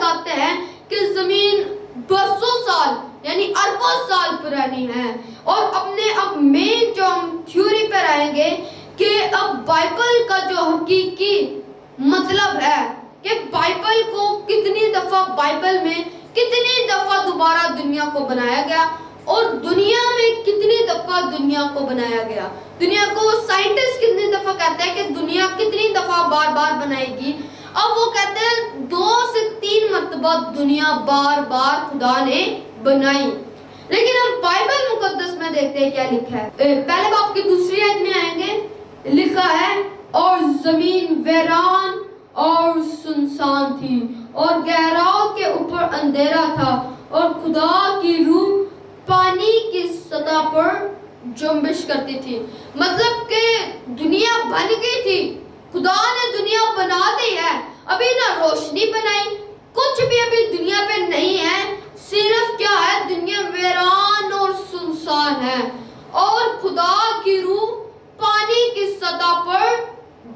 بتاتے ہیں کہ زمین برسوں سال یعنی اربوں سال پرانی ہے، اور اپنے اب مین جو ہم تھیوری پر آئیں گے کہ اب بائبل کا جو حقیقی مطلب ہے کہ بائبل کو کتنی دفعہ بائبل میں کتنی دفعہ دوبارہ دنیا کو بنایا گیا، اور دنیا میں کتنی دفعہ دنیا کو بنایا گیا۔ دنیا کو سائنٹسٹ کتنی دفعہ کہتے ہیں کہ دنیا کتنی دفعہ بار بار بنائے گی، اب وہ کہتے ہیں 2 سے 3 مرتبہ دنیا بار بار خدا نے بنائی۔ لیکن ہم بائبل مقدس میں دیکھتے ہیں کیا لکھا ہے۔ پہلے باب کی دوسری آیت میں آئیں گے، لکھا ہے اور زمین ویران اور سنسان تھی اور گہراؤں کے اوپر اندھیرا تھا، اور خدا کی روح پانی کی سطح پر جنبش کرتی تھی۔ مطلب کہ دنیا بن گئی تھی، خدا نے دنیا بنا دی ہے، ابھی نہ روشنی بنائی، کچھ بھی ابھی دنیا پہ نہیں ہے، صرف کیا ہے، دنیا ویران اور سنسان ہے، اور خدا کی روح پانی کی سطح پر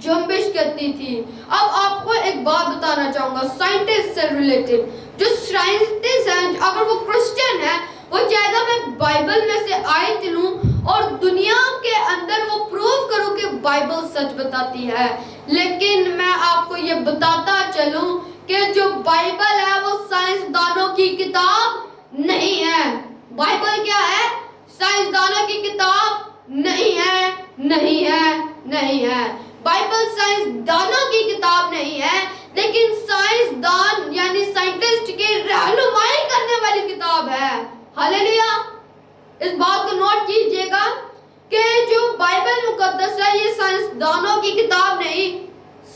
جنبش کرتی تھی۔ اب آپ کو ایک بات بتانا چاہوں گا سائنٹسٹ سے ریلیٹڈ، جو سائنٹسٹ ہیں اگر وہ کرسچن ہے، وہ چاہے گا میں بائبل میں سے آیت لوں اور دنیا کے اندر وہ پروف کروں کہ بائبل سچ بتاتی ہے، لیکن میں آپ کو یہ بتاتا چلوں کہ جو بائبل ہے وہ سائنسدانوں کی کتاب نہیں ہے۔ بائبل کیا ہے؟ سائنسدانوں کی کتاب نہیں ہے، نہیں ہے، نہیں ہے۔ بائبل سائنسدانوں کی کتاب نہیں ہے، لیکن سائنسدان یعنی سائنٹسٹ کی رہنمائی کرنے والی کتاب ہے۔ ہاللیلویا! اس بات کو نوٹ کیجئے گا کہ جو بائبل مقدس ہے یہ سائنسدانوں کی کتاب نہیں،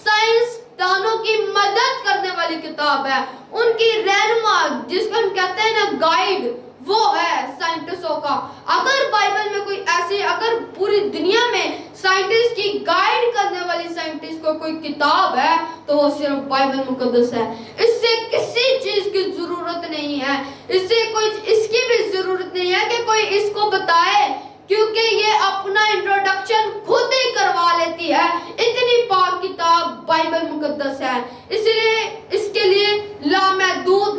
سائنسدانوں کی مدد کرنے والی کتاب ہے، ان کی رہنما جس کو ہم کہتے ہیں نا گائیڈ، وہ ہے سائنٹسٹوں کا۔ اگر بائبل میں کوئی ایسی، اگر پوری دنیا میں سائنٹسٹ کی گائیڈ کرنے والی سائنٹسٹ کو کوئی کتاب ہے تو وہ صرف بائبل مقدس ہے۔ اس سے کسی چیز کی ضرورت نہیں ہے، اس سے کوئی اس کی بھی ضرورت نہیں ہے کہ کوئی اس کو بتائے، کیونکہ یہ اپنا انٹروڈکشن خود ہی کروا لیتی ہے، اتنی پاک کتاب بائبل مقدس ہے۔ اس لیے اس کے لیے لا محدود،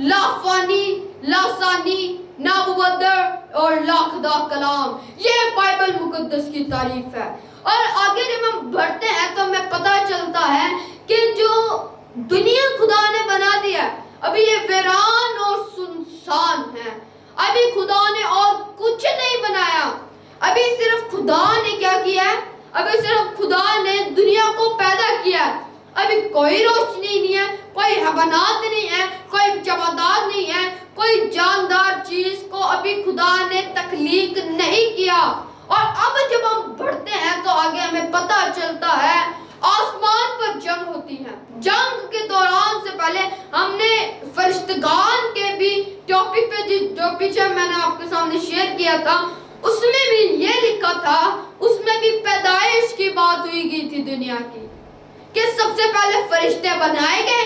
لا فانی، لا ثانی، نا مبدل اور لا خدا کلام، یہ بائبل مقدس کی تعریف ہے۔ اور آگے جب ہم بڑھتے ہیں تو ہمیں پتہ چلتا ہے کہ جو دنیا خدا نے بنا دیا، ابھی یہ ویران اور سنسان ہے، ابھی خدا نے اور کچھ نہیں بنایا، ابھی صرف خدا نے کیا کیا ہے، ابھی صرف خدا نے دنیا کو پیدا کیا ہے، ابھی کوئی روشنی نہیں ہے، کوئی حیوانات نہیں ہے، کوئی جمادات نہیں ہے، کوئی جاندار چیز کو ابھی خدا نے تخلیق نہیں کیا۔ اور اب جب ہم بڑھتے ہیں تو آگے ہمیں پتہ چلتا ہے آسمان پر جنگ ہوتی ہے۔ جنگ کے دوران سے پہلے ہم نے فرشتگان کے بھی ٹاپک پہ جو پیچھے میں نے آپ کے سامنے شیئر کیا تھا، اس میں بھی یہ لکھا تھا، اس میں بھی پیدائش کی بات ہوئی گئی تھی دنیا کی، کہ سب سے پہلے فرشتے بنائے گئے،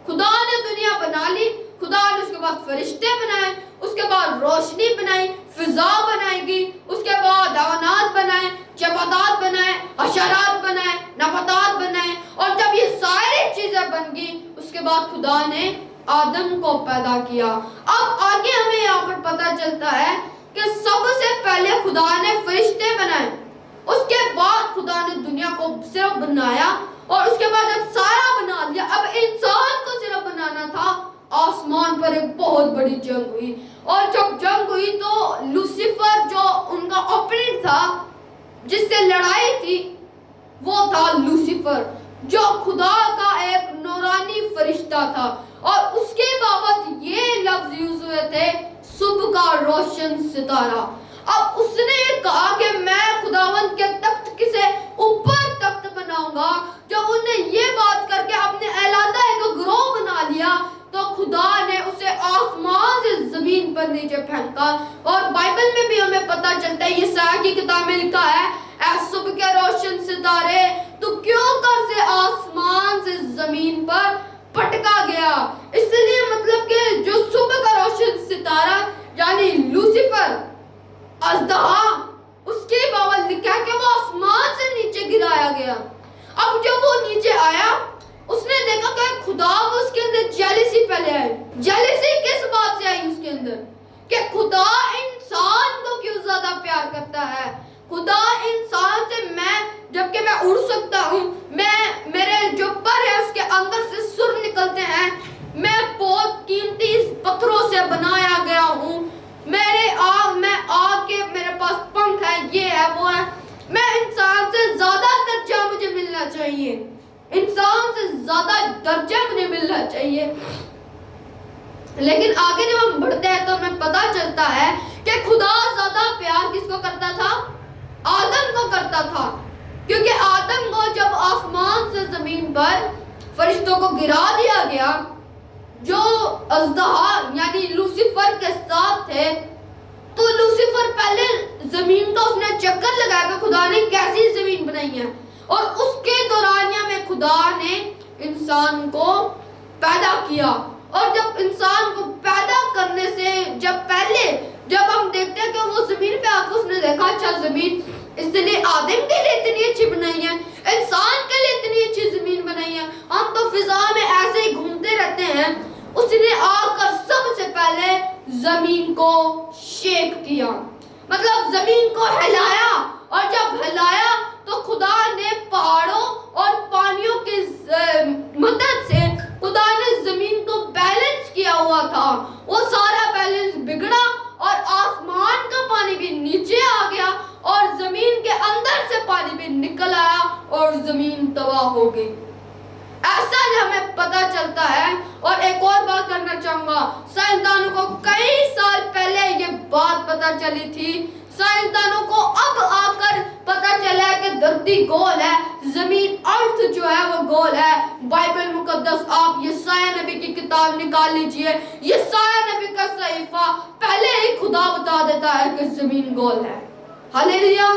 خدا نے دنیا بنا لی، خدا نے اس کے بعد فرشتے بنائے، اس کے بعد روشنی بنائی، فضا بنائی گئی، اس کے بعد حیوانات بنائے، جمادات بنائے، حشرات بنائے، نباتات بنائے، اور جب یہ ساری چیزیں بن گئی اس کے بعد خدا نے آدم کو پیدا کیا۔ اب آگے ہمیں یہاں پر پتہ چلتا ہے کہ سب سے پہلے خدا نے فرشتے بنائے، اس کے بعد خدا نے دنیا کو صرف بنایا، اور اس کے بعد جب سارا بنا لیا اب انسان کو صرف بنانا تھا۔ آسمان پر ایک بہت بڑی جنگ ہوئی، اور جب جنگ ہوئی تو لوسیفر جو ان کا اوپوننٹ تھا، جس سے لڑائی تھی، وہ تھا لوسیفر جو خدا کا ایک نورانی فرشتہ تھا، اور اس کے بابت یہ لفظ یوز ہوئے تھے صبح کا روشن ستارہ۔ اب اس نے یہ کہا کہ میں خداوند کے تخت سے اوپر تخت بناؤں گا۔ جب انہوں نے یہ بات کر کے اپنے علیحدہ ایک گروہ بنا لیا تو خدا نے اسے آسمان سے زمین پر نیچے پھینکا۔ اور بائبل میں بھی ہمیں پتہ چلتا ہے، یسایا کی کتاب میں لکھا ہے، اے صبح کے روشن ستارے تو کیوں کر سے آسمان سے زمین پر پٹکا گیا۔ اس لیے مطلب کہ جو صبح کا روشن ستارہ یعنی لوسیفر اژدہا، اس کے باوجود لکھا کہ وہ آسمان سے نیچے گرایا گیا۔ اب جب وہ نیچے آیا اس نے دیکھا کہ خدا اس کے اندر جیلسی पहले आई? जेलसी किस बात से आई उसके अंदर? कि खुदा इंसान को क्यों ज्यादा प्यार करता है? खुदा इंसान से, जबकि मैं उड़ सकता हूँ, मेरे जो पर है उसके अंदर से सुर निकलते हैं, मैं बहुत कीमती पत्थरों से बनाया गया हूँ, मैं आग के, मेरे पास पंख है, ये है वो है, मैं इंसान से ज्यादा दर्जा मुझे मिलना चाहिए, इंसान से ज्यादा दर्जा मुझे मिलना चाहिए। लेकिन आगे जब हम बढ़ते हैं तो हमें पता चलता है कि खुदा ज्यादा प्यार किसको करता था? आदम को करता था। क्योंकि आदम को जब आसमान से जमीन पर फरिश्तों को गिरा दिया गया, जो अज़दहा यानी लूसीफर के साथ थे, तो लूसीफर पहले जमीन का उसने चक्कर लगाया कि खुदा ने कैसी जमीन बनाई है, और उसके दौरानिया में खुदा ने इंसान को पैदा किया। और जब इंसान को पैदा करने से जब हम देखते हैं कि वो जमीन पे आकर उसने देखा, अच्छा जमीन इसने आदम के लिए इतनी अच्छी बनाई है, इंसान के लिए इतनी अच्छी जमीन बनाई है, हम तो फिजा में ऐसे ही घूमते रहते हैं। उसने आकर सबसे पहले जमीन को शेक किया, मतलब जमीन को हिलाया, और जब हिलाया तो खुदा ने पहाड़ों और पानियों की मदद से खुदा ने जमीन को बैलेंस किया हुआ था, वो सारा बैलेंस बिगड़ा और आसमान का पानी भी नीचे आ गया और जमीन के अंदर से पानी भी निकल आया और जमीन तबाह हो गई। ऐसा हमें पता चलता है। और एक और बात करना चाहूंगा, साइंसदानों को कई साल पहले ये बात पता चली थी, साइंसदानों को अब आकर पता चला है कि धरती गोल है, जमीन अर्थ जो है वो गोल है। बाइबल मुकद्दस, आप यशायाह नबी की किताब निकाल लीजिए, यशायाह नबी का सहीफा, पहले ही खुदा बता देता है कि जमीन गोल है। हालेलुया,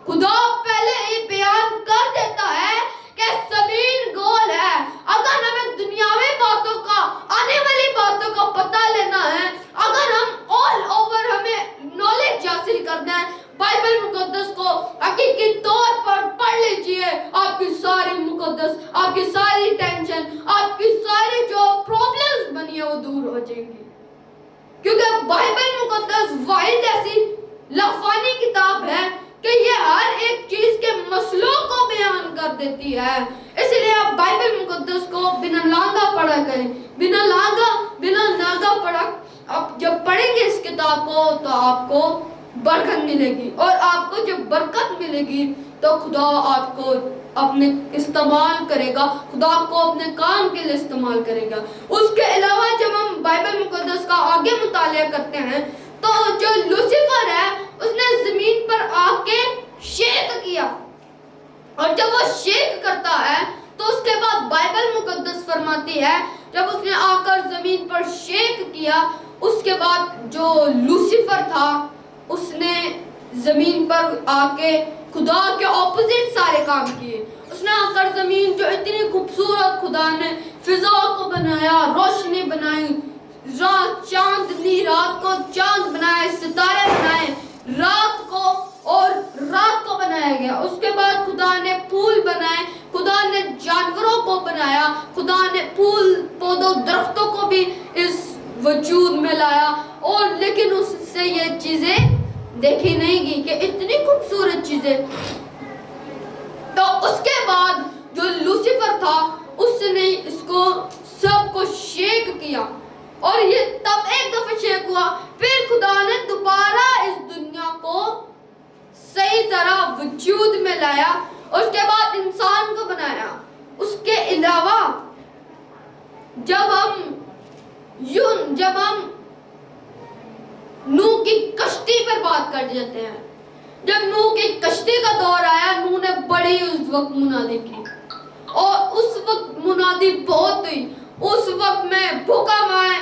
खुदा पहले ही बयान कर देता है कि जमीन गोल है। अगर हमें दुनियावी बातों का, आने वाली बातों का पता लेना है, अगर हम ऑल ओवर हमें नॉलेज हासिल करना है, बाइबल मुकद्दस को हकीकी तौर पर पढ़ लीजिए, आपकी सारी मुकद्दस, आपकी सारी टेंशन, आपकी सारी जो प्रॉब्लम्स बनी है वो दूर हो जाएंगी। क्योंकि बाइबल मुकद्दस वाहिद ऐसी लफानी किताब है कि ये हर एक चीज के मसलों को बयान कर देती है। इसलिए आप बाइबल मुकद्दस को बिना लांगा पढ़ा करें, बिना नागा पढ़ा। आप जब पढ़ेंगे इस किताब को तो आपको बरकत मिलेगी, और आपको जब बरकत मिलेगी तो खुदा आपको अपने इस्तेमाल करेगा, खुदा आपको अपने काम के लिए इस्तेमाल करेगा। उसके अलावा जब हम बाइबल मुकद्दस का आगे मुतालिया करते हैं तो जो लूसीफर है उसने जमीन पर आके शेक किया, और जब वो शेक करता है तो उसके बाद बाइबल मुकद्दस फरमाती है जब उसने आकर जमीन पर शेक किया, उसके बाद जो लूसीफर था उसने जमीन पर आके खुदा के ऑपोजिट सारे काम किए। उसने आकर जमीन जो इतनी खूबसूरत खुदा ने फिजा को बनाया, रोशनी बनाई, चांदनी रात को चांद बनाए, सितारे बनाए, रात को बनाया गया। उसके बाद खुदा ने फूल बनाए, खुदा ने जानवरों को बनाया, खुदा ने फूल पौधों दरख्तों को भी इस वजूद में लाया। और लेकिन उससे ये चीजें देखी नहीं गई कि इतनी खूबसूरत चीजें। तो उसके बाद जो लूसीफर था उसने इसको सबको शेक किया, और ये तब एक दफा शेक हुआ, फिर खुदा ने दोबारा इस दुनिया को सही तरह वजूद में लाया, उसके बाद इंसान को बनाया। उसके अलावा जब हम नूह की कश्ती पर बात कर जाते हैं, जब नूह की कश्ती का दौर आया, नूह ने बड़ी उस वक्त मुनादी की, और उस वक्त मुनादी बहुत हुई। उस वक्त में भूकंप आए,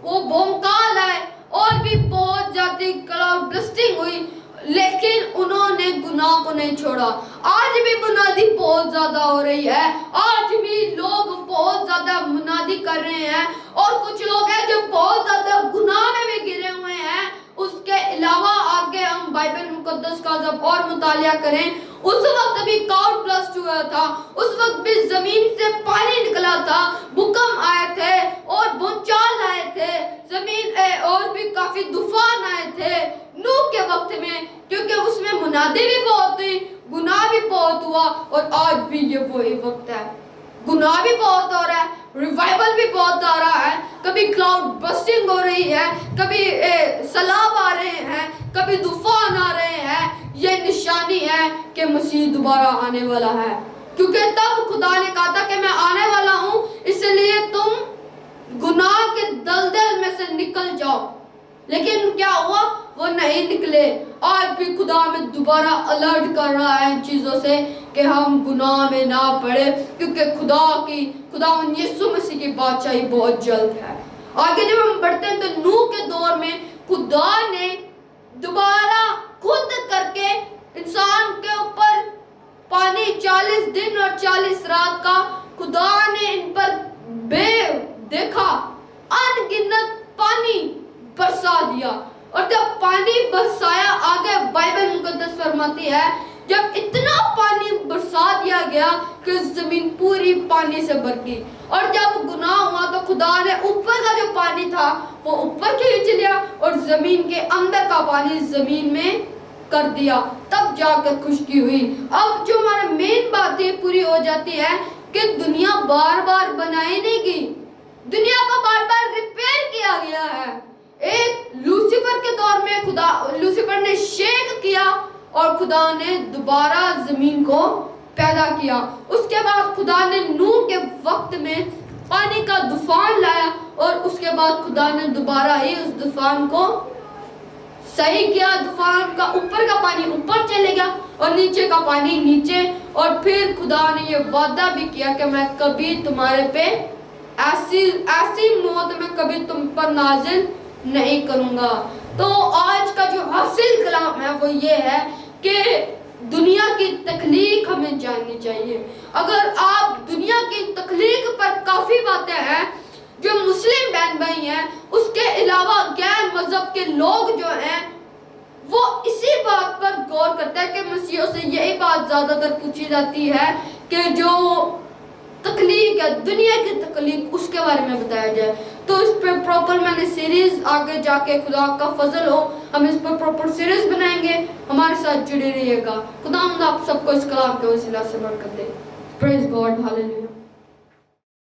वो भूकंप आए, और भी बहुत ज्यादा क्लाउड बस्टिंग हुई, लेकिन उन्होंने गुनाह को नहीं छोड़ा। आज भी मुनादी बहुत ज्यादा हो रही है, आज भी लोग बहुत ज्यादा मुनादी कर रहे हैं, और कुछ लोग हैं जो बहुत ज्यादा गुनाह में भी गिरे हुए हैं। उसके अलावा आगे हम बाइबल मुकद्दस का जब और मुतालिया करें, उस वक्त भी क्लाउड ब्लस्ट हुआ था, उस वक्त भी जमीन से पानी निकला था, भूकंप आए थे, काफी तूफान आए थे नूह के वक्त में, क्योंकि उसमें मुनादी भी बहुत हुई, गुनाह भी बहुत हुआ, और आज भी ये वही वक्त है। गुनाह भी बहुत हो रहा है, रिवाइवल भी बहुत आ रहा है, कभी क्लाउड बस्टिंग हो रही है, कभी सैलाब आ रहे हैं, कभी तूफान आ रहे हैं। ये निशानी है कि मसीह दोबारा आने वाला है, क्योंकि तब खुदा ने कहा था कि मैं आने वाला हूँ, इसलिए तुम गुनाह के दलदल में से निकल जाओ। लेकिन क्या हुआ? वो नहीं निकले। आज भी खुदा हमें दोबारा अलर्ट कर रहा है इन चीज़ों से कि हम गुनाह में ना पड़े, क्योंकि खुदा यीशु मसीह की बादशाही बहुत जल्द है। आगे जब हम बढ़ते हैं तो नूह के दौर में खुदा ने दोबारा खुद करके इंसान के ऊपर पानी 40 दिन और 40 रात का खुदा ने इन पर देखा अनगिनत पानी बरसा दिया। और जब पानी बरसाया, आगे बाइबल मुकद्दस फरमाती है, जब इतना पानी बरसा दिया गया कि जमीन पूरी पानी से भर गई। और जब गुनाह हुआ तो खुदा ने ऊपर का जो पानी था वो ऊपर खींच लिया और जमीन के अंदर का पानी जमीन में कर दिया, तब जाकर खुशकी हुई। अब जो हमारा मेन बात है पूरी हो जाती है कि दुनिया बार बार बनाई नहीं गई, दुनिया को बार बार रिपेयर किया गया है। एक लूसीफर के दौर में लूसीफर ने शेक किया और खुदा ने दोबारा जमीन को पैदा किया। उसके बाद खुदा ने नूह के वक्त में पानी का तूफान लाया और उसके बाद खुदा ने दोबारा ही उस तूफान को सही किया। तूफान का ऊपर का पानी ऊपर चले गया और नीचे का पानी नीचे। और फिर खुदा ने ये वादा भी किया कि मैं कभी तुम्हारे पे ऐसी मौत में कभी तुम पर नाजिल नहीं करूंगा। तो आज का जो हासिल कलाम है वो ये है कि दुनिया की तख्लीक हमें जाननी चाहिए। अगर आप दुनिया की तख्लीक पर काफ़ी बातें हैं जो मुस्लिम बहन भाई हैं, उसके अलावा गैर मजहब के लोग जो हैं वो इसी बात पर गौर करते हैं कि मसीहों से यही बात ज़्यादातर पूछी जाती है कि जो तख्लीक है, दुनिया की तख्लीक, उसके बारे में बताया जाए। तो इस पर प्रॉपर मैंने सीरीज़ आगे जाके खुदा का फजल हो हम इस पर प्रॉपर सीरीज़ बनाएंगे। हमारे साथ जुड़े रहिएगा। खुदा आप सबको इस कलाम के वसीला से बरकत दे। Praise God, hallelujah.